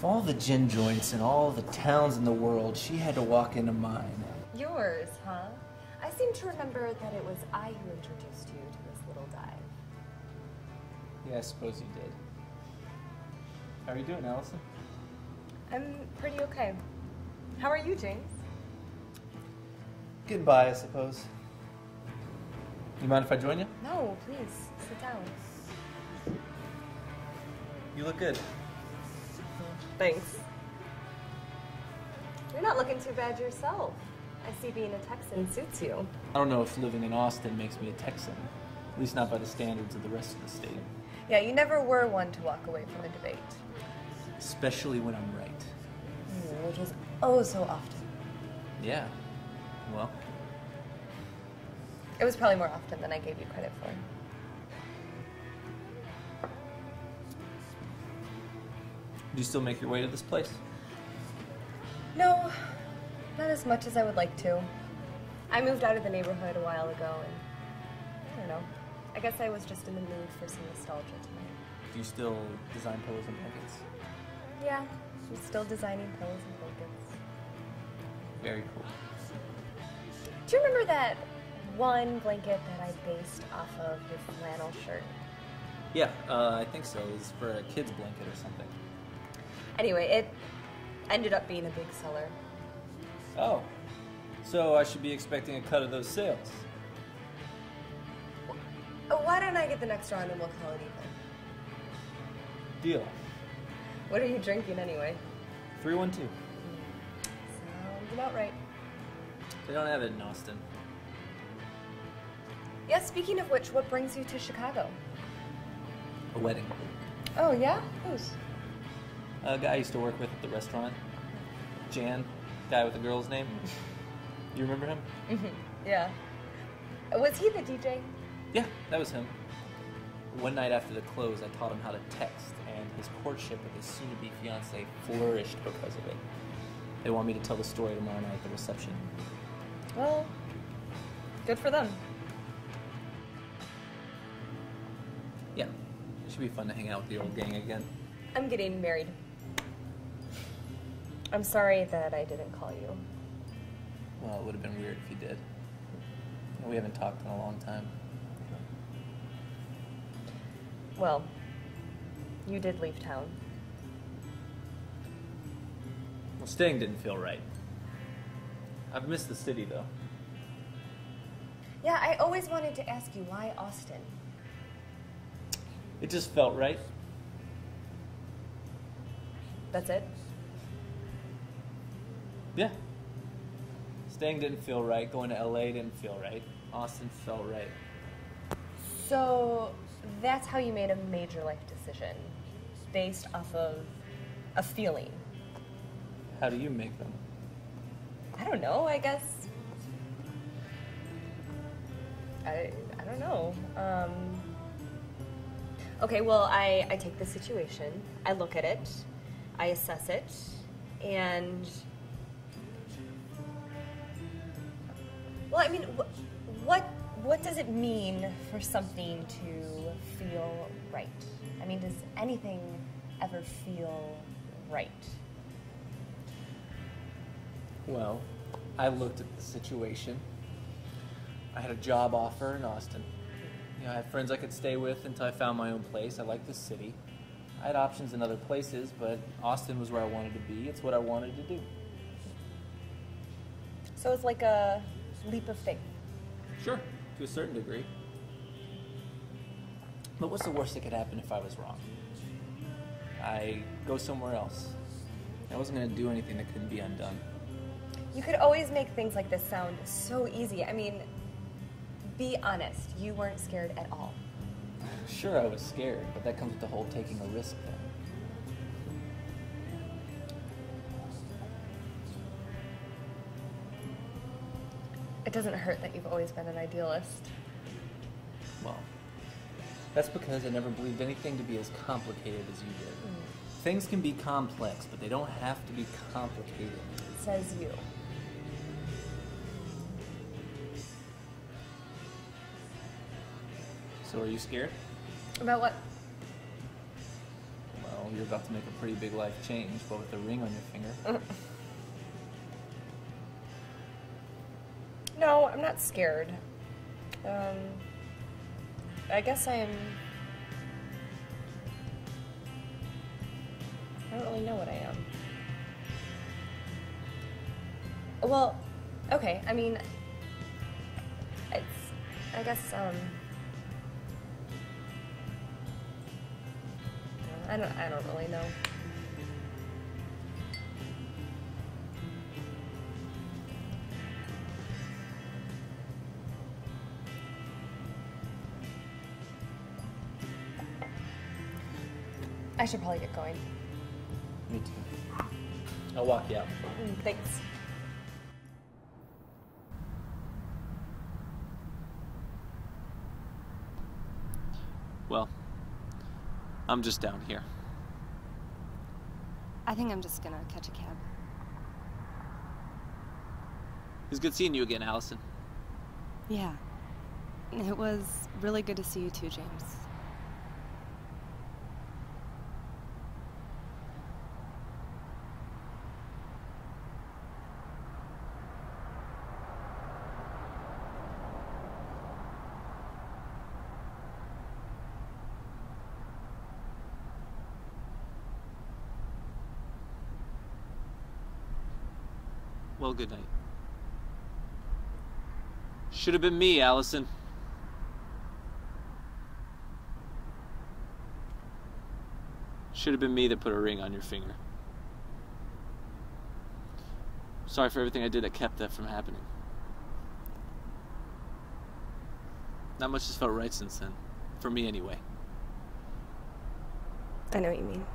Of all the gin joints and all the towns in the world, she had to walk into mine. Yours, huh? I seem to remember that it was I who introduced you to this little dive. Yeah, I suppose you did. How are you doing, Allison? I'm pretty okay. How are you, James? Getting by, I suppose. You mind if I join you? No, please, sit down. You look good. Thanks. You're not looking too bad yourself. I see being a Texan suits you. I don't know if living in Austin makes me a Texan. At least not by the standards of the rest of the state. Yeah, you never were one to walk away from a debate. Especially when I'm right. Which is oh so often. Yeah. Well. It was probably more often than I gave you credit for. Do you still make your way to this place? No, not as much as I would like to. I moved out of the neighborhood a while ago, and I don't know. I guess I was just in the mood for some nostalgia tonight. Do you still design pillows and blankets? Yeah, I'm still designing pillows and blankets. Very cool. Do you remember that one blanket that I based off of your flannel shirt? Yeah, I think so. It was for a kid's blanket or something. Anyway, it ended up being a big seller. Oh, so I should be expecting a cut of those sales. Why don't I get the next round and we'll call it even? Deal. What are you drinking anyway? 312. Sounds about right. They don't have it in Austin. Yeah, speaking of which, what brings you to Chicago? A wedding. Oh, yeah? Whose? A guy I used to work with at the restaurant. Jan, guy with the girl's name. You remember him? Yeah. Was he the DJ? Yeah, that was him. One night after the close, I taught him how to text, and his courtship with his soon-to-be fiancée flourished because of it. They want me to tell the story tomorrow night at the reception. Well, good for them. Yeah, it should be fun to hang out with the old gang again. I'm getting married. I'm sorry that I didn't call you. Well, it would have been weird if you did. We haven't talked in a long time. Well, you did leave town. Well, staying didn't feel right. I've missed the city, though. Yeah, I always wanted to ask you, why Austin? It just felt right. That's it? Yeah. Staying didn't feel right. Going to LA didn't feel right. Austin felt right. So that's how you made a major life decision, based off of a feeling. How do you make them? I don't know, I guess. I don't know. Okay, well, I take the situation, I look at it, I assess it, and... Well, I mean, what does it mean for something to feel right? I mean, does anything ever feel right? Well, I looked at the situation. I had a job offer in Austin. You know, I had friends I could stay with until I found my own place. I liked the city. I had options in other places, but Austin was where I wanted to be. It's what I wanted to do. So it's like a leap of faith. Sure, to a certain degree. But what's the worst that could happen if I was wrong? I go somewhere else. I wasn't going to do anything that couldn't be undone. You could always make things like this sound so easy. I mean, be honest, you weren't scared at all. Sure, I was scared, but that comes with the whole taking a risk thing. It doesn't hurt that you've always been an idealist. Well, that's because I never believed anything to be as complicated as you did. Things can be complex, but they don't have to be complicated. Says you. So are you scared? About what? Well, you're about to make a pretty big life change, but with a ring on your finger. No, I'm not scared. I guess I don't really know what I am. Well, okay, I mean, I guess, I don't really know. I should probably get going. Me too. I'll walk you out. Thanks. Well, I'm just down here. I think I'm just gonna catch a cab. It was good seeing you again, Allison. Yeah. It was really good to see you too, James. Well, good night. Should have been me, Allison. Should have been me that put a ring on your finger. Sorry for everything I did that kept that from happening. Not much has felt right since then. For me, anyway. I know what you mean.